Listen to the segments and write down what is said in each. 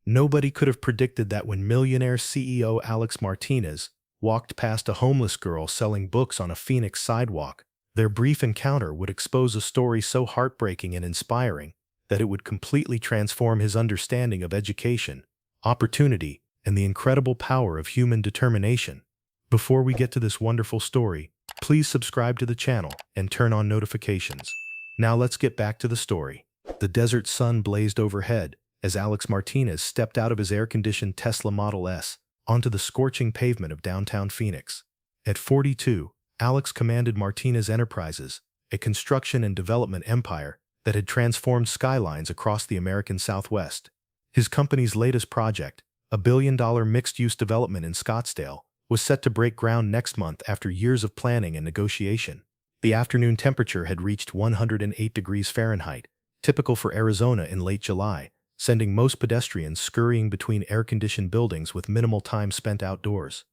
Nobody could have predicted that when Millionaire CEO Alex Martinez walked past a homeless girl selling books on a Phoenix sidewalk, their brief encounter would expose a story so heartbreaking and inspiring that it would completely transform his understanding of education, opportunity, and the incredible power of human determination. Before we get to this wonderful story, please subscribe to the channel and turn on notifications. Now let's get back to the story. The desert sun blazed overhead as Alex Martinez stepped out of his air-conditioned Tesla Model S onto the scorching pavement of downtown Phoenix. At 42, Alex commanded Martinez Enterprises, a construction and development empire that had transformed skylines across the American Southwest. His company's latest project, a billion-dollar mixed-use development in Scottsdale, was set to break ground next month after years of planning and negotiation. The afternoon temperature had reached 108 degrees Fahrenheit, typical for Arizona in late July, sending most pedestrians scurrying between air-conditioned buildings with minimal time spent outdoors.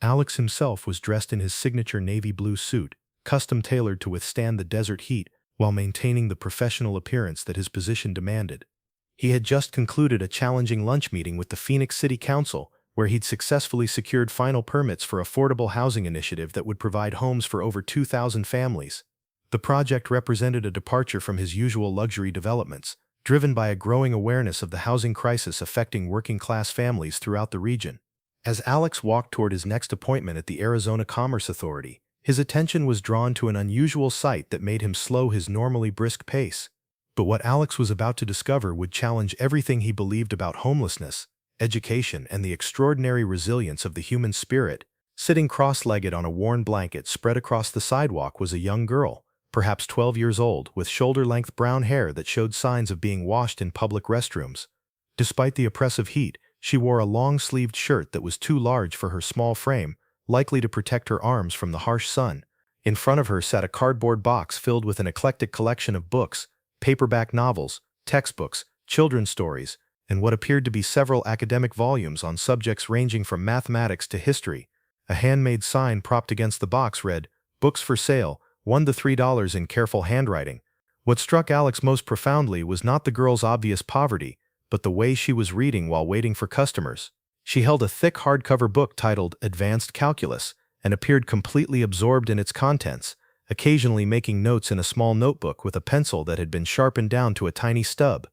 Alex himself was dressed in his signature navy blue suit, custom-tailored to withstand the desert heat while maintaining the professional appearance that his position demanded. He had just concluded a challenging lunch meeting with the Phoenix City Council, where he'd successfully secured final permits for affordable housing initiative that would provide homes for over 2,000 families. The project represented a departure from his usual luxury developments, driven by a growing awareness of the housing crisis affecting working-class families throughout the region. As Alex walked toward his next appointment at the Arizona Commerce Authority, his attention was drawn to an unusual sight that made him slow his normally brisk pace. But what Alex was about to discover would challenge everything he believed about homelessness, education, and the extraordinary resilience of the human spirit. Sitting cross-legged on a worn blanket spread across the sidewalk was a young girl, perhaps 12 years old, with shoulder-length brown hair that showed signs of being washed in public restrooms. Despite the oppressive heat, she wore a long-sleeved shirt that was too large for her small frame, likely to protect her arms from the harsh sun. In front of her sat a cardboard box filled with an eclectic collection of books, paperback novels, textbooks, children's stories, and what appeared to be several academic volumes on subjects ranging from mathematics to history. A handmade sign propped against the box read, "Books for sale, $1 to $3" in careful handwriting. What struck Alex most profoundly was not the girl's obvious poverty, but the way she was reading while waiting for customers. She held a thick hardcover book titled Advanced Calculus and appeared completely absorbed in its contents, occasionally making notes in a small notebook with a pencil that had been sharpened down to a tiny stub.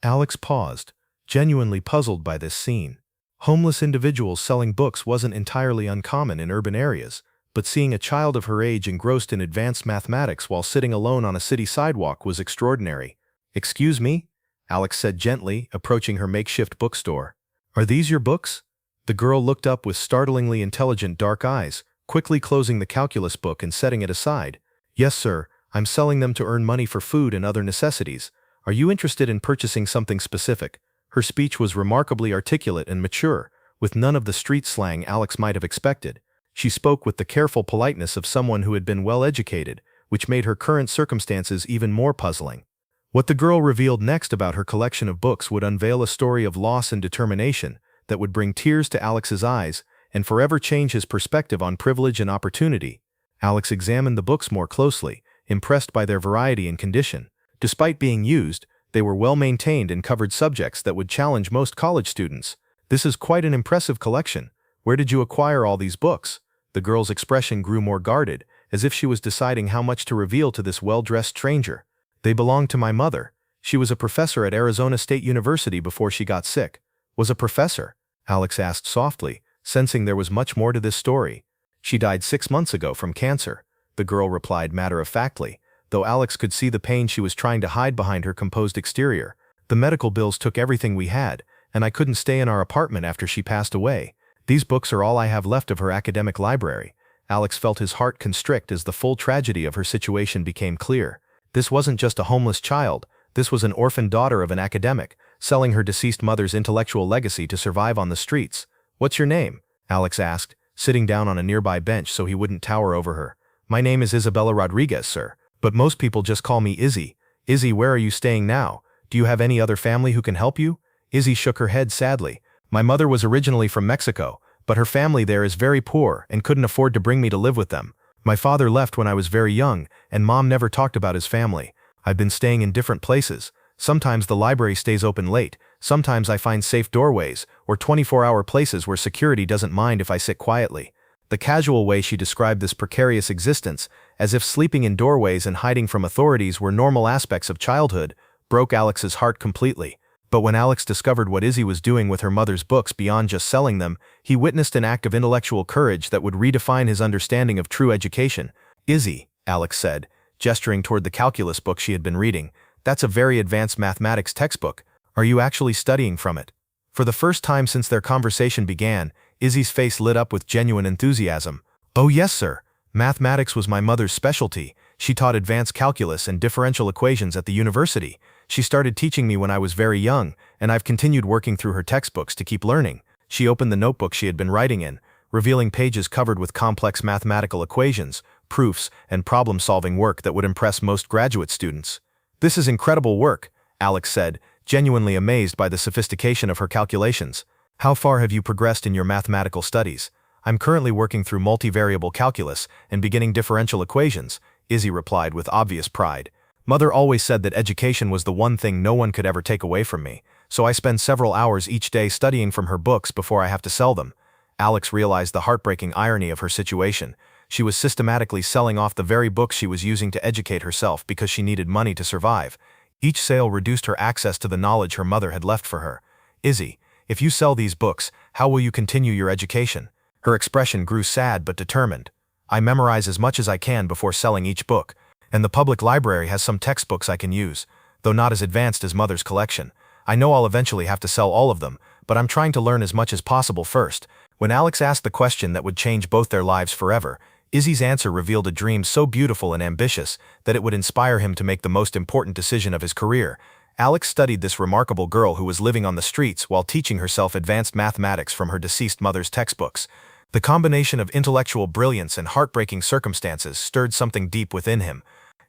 Alex paused, genuinely puzzled by this scene. Homeless individuals selling books wasn't entirely uncommon in urban areas, but seeing a child of her age engrossed in advanced mathematics while sitting alone on a city sidewalk was extraordinary. "Excuse me?" Alex said gently, approaching her makeshift bookstore. "Are these your books?" The girl looked up with startlingly intelligent dark eyes, quickly closing the calculus book and setting it aside. "Yes, sir. I'm selling them to earn money for food and other necessities. Are you interested in purchasing something specific?" Her speech was remarkably articulate and mature, with none of the street slang Alex might have expected. She spoke with the careful politeness of someone who had been well-educated, which made her current circumstances even more puzzling. What the girl revealed next about her collection of books would unveil a story of loss and determination that would bring tears to Alex's eyes and forever change his perspective on privilege and opportunity. Alex examined the books more closely, impressed by their variety and condition. Despite being used, they were well-maintained and covered subjects that would challenge most college students. "This is quite an impressive collection. Where did you acquire all these books?" The girl's expression grew more guarded, as if she was deciding how much to reveal to this well-dressed stranger. "They belonged to my mother. She was a professor at Arizona State University before she got sick." "Was a professor?" Alex asked softly, sensing there was much more to this story. "She died 6 months ago from cancer," the girl replied matter-of-factly, though Alex could see the pain she was trying to hide behind her composed exterior. "The medical bills took everything we had, and I couldn't stay in our apartment after she passed away. These books are all I have left of her academic library." Alex felt his heart constrict as the full tragedy of her situation became clear. This wasn't just a homeless child, this was an orphaned daughter of an academic, selling her deceased mother's intellectual legacy to survive on the streets. "What's your name?" Alex asked, sitting down on a nearby bench so he wouldn't tower over her. "My name is Isabella Rodriguez, sir, but most people just call me Izzy." "Izzy, where are you staying now? Do you have any other family who can help you?" Izzy shook her head sadly. "My mother was originally from Mexico, but her family there is very poor and couldn't afford to bring me to live with them. My father left when I was very young, and Mom never talked about his family. I've been staying in different places. Sometimes the library stays open late, Sometimes I find safe doorways, or 24-hour places where security doesn't mind if I sit quietly. The casual way she described this precarious existence, as if sleeping in doorways and hiding from authorities were normal aspects of childhood, broke Alex's heart completely. But when Alex discovered what Izzy was doing with her mother's books beyond just selling them, he witnessed an act of intellectual courage that would redefine his understanding of true education. "Izzy," Alex said, gesturing toward the calculus book she had been reading, "that's a very advanced mathematics textbook. Are you actually studying from it?" For the first time since their conversation began, Izzy's face lit up with genuine enthusiasm. "Oh yes, sir. Mathematics was my mother's specialty. She taught advanced calculus and differential equations at the university. She started teaching me when I was very young, and I've continued working through her textbooks to keep learning." She opened the notebook she had been writing in, revealing pages covered with complex mathematical equations, proofs, and problem-solving work that would impress most graduate students. "This is incredible work," Alex said, genuinely amazed by the sophistication of her calculations. "How far have you progressed in your mathematical studies?" "I'm currently working through multivariable calculus and beginning differential equations," Izzy replied with obvious pride. "Mother always said that education was the one thing no one could ever take away from me, so I spend several hours each day studying from her books before I have to sell them." Alex realized the heartbreaking irony of her situation. She was systematically selling off the very books she was using to educate herself because she needed money to survive. Each sale reduced her access to the knowledge her mother had left for her. "Izzy, if you sell these books, how will you continue your education?" Her expression grew sad but determined. "I memorize as much as I can before selling each book, and the public library has some textbooks I can use, though not as advanced as Mother's collection. I know I'll eventually have to sell all of them, but I'm trying to learn as much as possible first." When Alex asked the question that would change both their lives forever, Izzy's answer revealed a dream so beautiful and ambitious that it would inspire him to make the most important decision of his career. Alex studied this remarkable girl who was living on the streets while teaching herself advanced mathematics from her deceased mother's textbooks. The combination of intellectual brilliance and heartbreaking circumstances stirred something deep within him.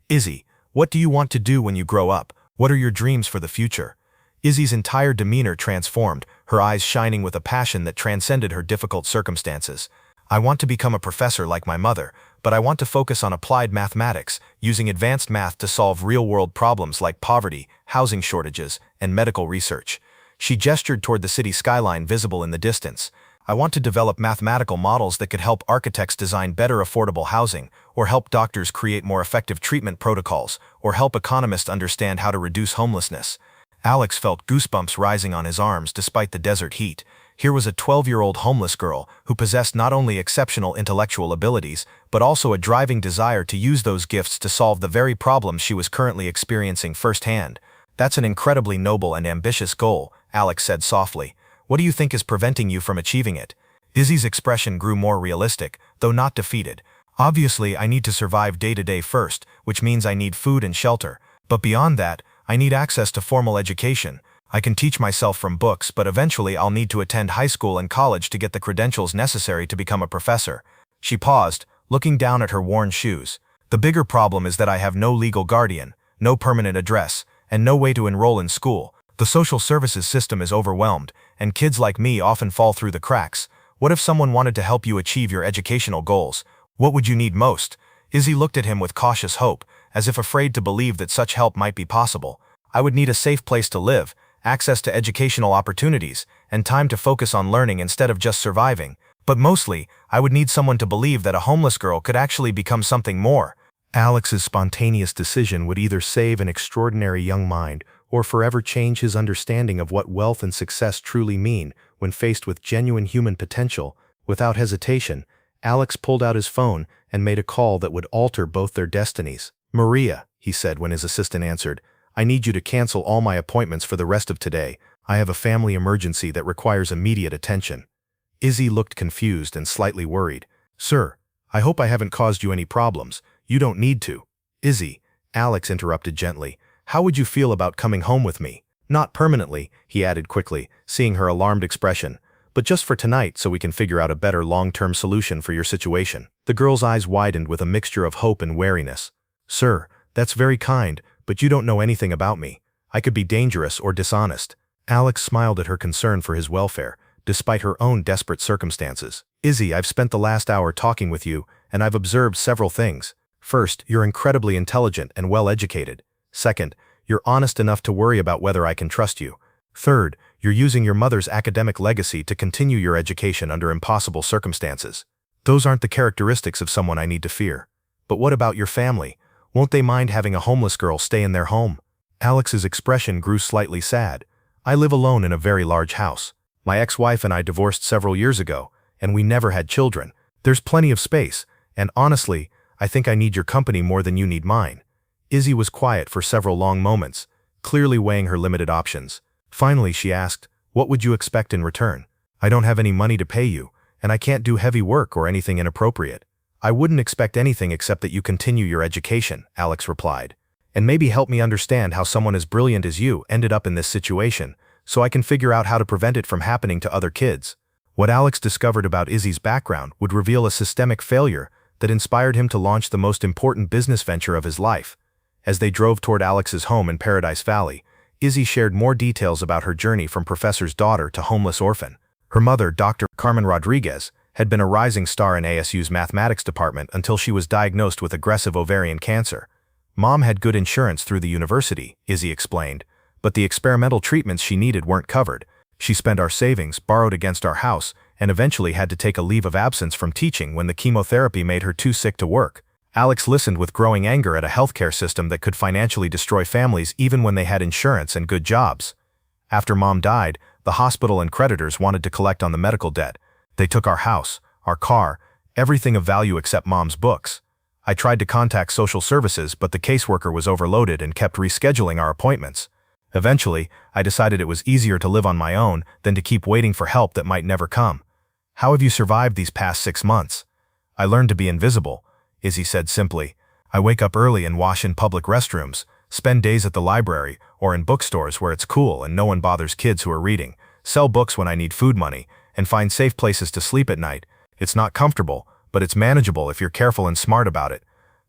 "Izzy, what do you want to do when you grow up? What are your dreams for the future?" Izzy's entire demeanor transformed, her eyes shining with a passion that transcended her difficult circumstances. "I want to become a professor like my mother, but I want to focus on applied mathematics, using advanced math to solve real-world problems like poverty, housing shortages, and medical research." She gestured toward the city skyline visible in the distance. "I want to develop mathematical models that could help architects design better affordable housing, or help doctors create more effective treatment protocols, or help economists understand how to reduce homelessness." Alex felt goosebumps rising on his arms despite the desert heat. Here was a 12-year-old homeless girl who possessed not only exceptional intellectual abilities, but also a driving desire to use those gifts to solve the very problems she was currently experiencing firsthand. "That's an incredibly noble and ambitious goal," Alex said softly. "What do you think is preventing you from achieving it?" Izzy's expression grew more realistic, though not defeated. "Obviously, I need to survive day-to-day first, which means I need food and shelter. But beyond that, I need access to formal education. I can teach myself from books, but eventually I'll need to attend high school and college to get the credentials necessary to become a professor." She paused, looking down at her worn shoes. "The bigger problem is that I have no legal guardian, no permanent address, and no way to enroll in school. The social services system is overwhelmed, and kids like me often fall through the cracks. What if someone wanted to help you achieve your educational goals? What would you need most?" Izzy looked at him with cautious hope, as if afraid to believe that such help might be possible. "I would need a safe place to live, access to educational opportunities, and time to focus on learning instead of just surviving. But mostly, I would need someone to believe that a homeless girl could actually become something more." Alex's spontaneous decision would either save an extraordinary young mind or forever change his understanding of what wealth and success truly mean when faced with genuine human potential. Without hesitation, Alex pulled out his phone and made a call that would alter both their destinies. "Maria," he said when his assistant answered, "I need you to cancel all my appointments for the rest of today. I have a family emergency that requires immediate attention." Izzy looked confused and slightly worried. "Sir, I hope I haven't caused you any problems. You don't need to." "Izzy," Alex interrupted gently, "how would you feel about coming home with me? Not permanently," he added quickly, seeing her alarmed expression, "but just for tonight so we can figure out a better long-term solution for your situation." The girl's eyes widened with a mixture of hope and wariness. "Sir, that's very kind, but you don't know anything about me. I could be dangerous or dishonest." Alex smiled at her concern for his welfare, despite her own desperate circumstances. "Izzy, I've spent the last hour talking with you, and I've observed several things. First, you're incredibly intelligent and well-educated. Second, you're honest enough to worry about whether I can trust you. Third, You're using your mother's academic legacy to continue your education under impossible circumstances. Those aren't the characteristics of someone I need to fear. But what about your family? Won't they mind having a homeless girl stay in their home? Alex's expression grew slightly sad. I live alone in a very large house. My ex-wife and I divorced several years ago, and we never had children. There's plenty of space, and honestly, I think I need your company more than you need mine. Izzy was quiet for several long moments, clearly weighing her limited options. Finally, she asked, "What would you expect in return? I don't have any money to pay you, and I can't do heavy work or anything inappropriate." "I wouldn't expect anything except that you continue your education," Alex replied. "And maybe help me understand how someone as brilliant as you ended up in this situation, so I can figure out how to prevent it from happening to other kids." What Alex discovered about Izzy's background would reveal a systemic failure that inspired him to launch the most important business venture of his life. As they drove toward Alex's home in Paradise Valley, Izzy shared more details about her journey from professor's daughter to homeless orphan. Her mother, Dr. Carmen Rodriguez, had been a rising star in ASU's mathematics department until she was diagnosed with aggressive ovarian cancer. Mom had good insurance through the university, Izzy explained, but the experimental treatments she needed weren't covered. She spent our savings, borrowed against our house, and eventually had to take a leave of absence from teaching when the chemotherapy made her too sick to work. Alex listened with growing anger at a healthcare system that could financially destroy families even when they had insurance and good jobs. After Mom died, the hospital and creditors wanted to collect on the medical debt. They took our house, our car, everything of value except Mom's books. I tried to contact social services, but the caseworker was overloaded and kept rescheduling our appointments. Eventually, I decided it was easier to live on my own than to keep waiting for help that might never come. "How have you survived these past 6 months?" "I learned to be invisible," Izzy said simply. "I wake up early and wash in public restrooms, spend days at the library or in bookstores where it's cool and no one bothers kids who are reading, sell books when I need food money, and find safe places to sleep at night. It's not comfortable, but it's manageable if you're careful and smart about it."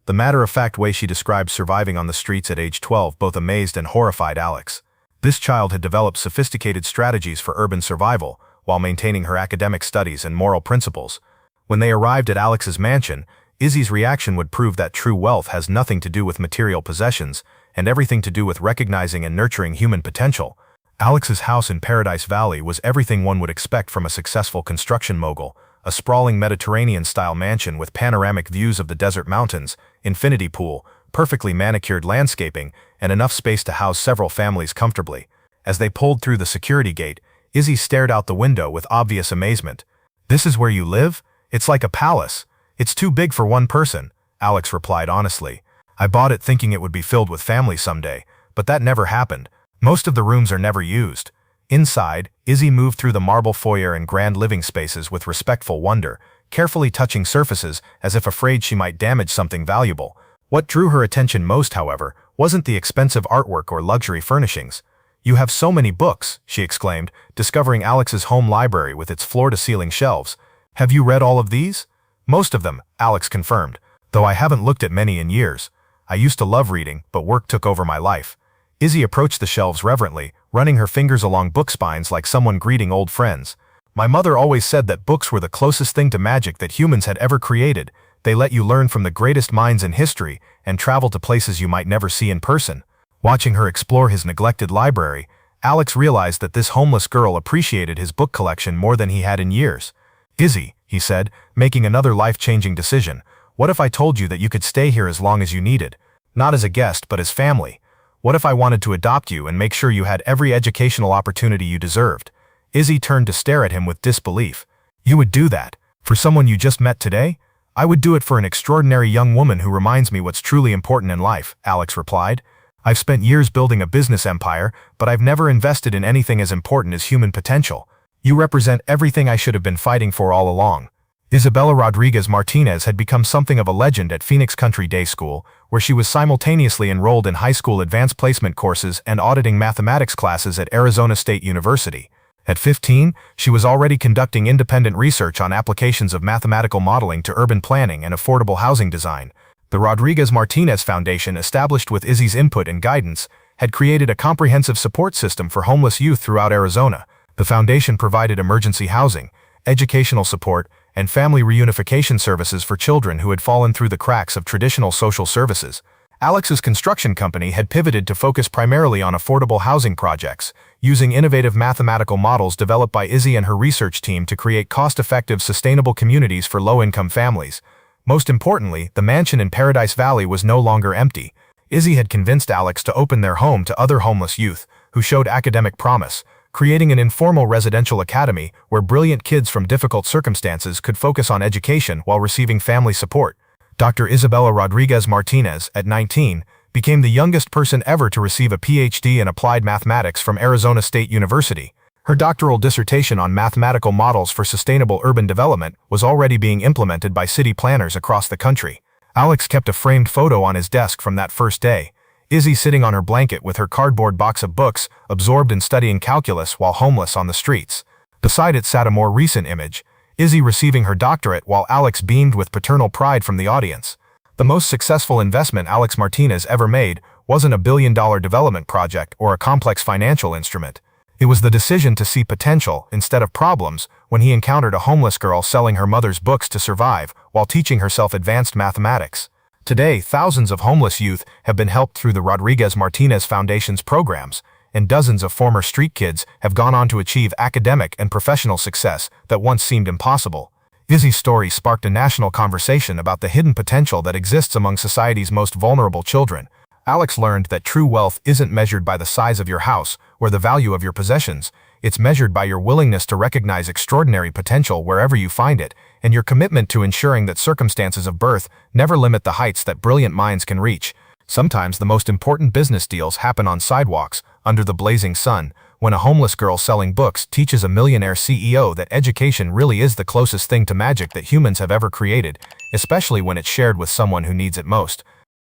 The matter-of-fact way she described surviving on the streets at age 12 both amazed and horrified Alex. This child had developed sophisticated strategies for urban survival while maintaining her academic studies and moral principles. When they arrived at Alex's mansion, Izzy's reaction would prove that true wealth has nothing to do with material possessions and everything to do with recognizing and nurturing human potential. Alex's house in Paradise Valley was everything one would expect from a successful construction mogul, a sprawling Mediterranean-style mansion with panoramic views of the desert mountains, infinity pool, perfectly manicured landscaping, and enough space to house several families comfortably. As they pulled through the security gate, Izzy stared out the window with obvious amazement. "This is where you live? It's like a palace." "It's too big for one person," Alex replied honestly. "I bought it thinking it would be filled with families someday, but that never happened. Most of the rooms are never used." Inside, Izzy moved through the marble foyer and grand living spaces with respectful wonder, carefully touching surfaces as if afraid she might damage something valuable. What drew her attention most, however, wasn't the expensive artwork or luxury furnishings. "You have so many books," she exclaimed, discovering Alex's home library with its floor-to-ceiling shelves. "Have you read all of these?" "Most of them," Alex confirmed, "though I haven't looked at many in years. I used to love reading, but work took over my life." Izzy approached the shelves reverently, running her fingers along book spines like someone greeting old friends. "My mother always said that books were the closest thing to magic that humans had ever created. They let you learn from the greatest minds in history and travel to places you might never see in person." Watching her explore his neglected library, Alex realized that this homeless girl appreciated his book collection more than he had in years. "Izzy," he said, making another life-changing decision, "what if I told you that you could stay here as long as you needed? Not as a guest, but as family. What if I wanted to adopt you and make sure you had every educational opportunity you deserved?" Izzy turned to stare at him with disbelief. "You would do that? For someone you just met today?" "I would do it for an extraordinary young woman who reminds me what's truly important in life," Alex replied. "I've spent years building a business empire, but I've never invested in anything as important as human potential. You represent everything I should have been fighting for all along." Isabella Rodriguez Martinez had become something of a legend at Phoenix Country Day School, where she was simultaneously enrolled in high school advanced placement courses and auditing mathematics classes at Arizona State University. At 15, she was already conducting independent research on applications of mathematical modeling to urban planning and affordable housing design. The Rodriguez Martinez Foundation, established with Izzy's input and guidance, had created a comprehensive support system for homeless youth throughout Arizona. The foundation provided emergency housing, educational support, and family reunification services for children who had fallen through the cracks of traditional social services. Alex's construction company had pivoted to focus primarily on affordable housing projects, using innovative mathematical models developed by Izzy and her research team to create cost-effective, sustainable communities for low-income families. Most importantly, the mansion in Paradise Valley was no longer empty. Izzy had convinced Alex to open their home to other homeless youth who showed academic promise, creating an informal residential academy where brilliant kids from difficult circumstances could focus on education while receiving family support. Dr. Isabella Rodriguez Martinez, at 19, became the youngest person ever to receive a PhD in applied mathematics from Arizona State University. Her doctoral dissertation on mathematical models for sustainable urban development was already being implemented by city planners across the country. Alex kept a framed photo on his desk from that first day. Izzy sitting on her blanket with her cardboard box of books, absorbed in studying calculus while homeless on the streets. Beside it sat a more recent image, Izzy receiving her doctorate while Alex beamed with paternal pride from the audience. The most successful investment Alex Martinez ever made wasn't a billion-dollar development project or a complex financial instrument. It was the decision to see potential instead of problems when he encountered a homeless girl selling her mother's books to survive while teaching herself advanced mathematics. Today, thousands of homeless youth have been helped through the Rodriguez Martinez Foundation's programs, and dozens of former street kids have gone on to achieve academic and professional success that once seemed impossible. Izzy's story sparked a national conversation about the hidden potential that exists among society's most vulnerable children. Alex learned that true wealth isn't measured by the size of your house or the value of your possessions. It's measured by your willingness to recognize extraordinary potential wherever you find it, and your commitment to ensuring that circumstances of birth never limit the heights that brilliant minds can reach. Sometimes the most important business deals happen on sidewalks, under the blazing sun, when a homeless girl selling books teaches a millionaire CEO that education really is the closest thing to magic that humans have ever created, especially when it's shared with someone who needs it most.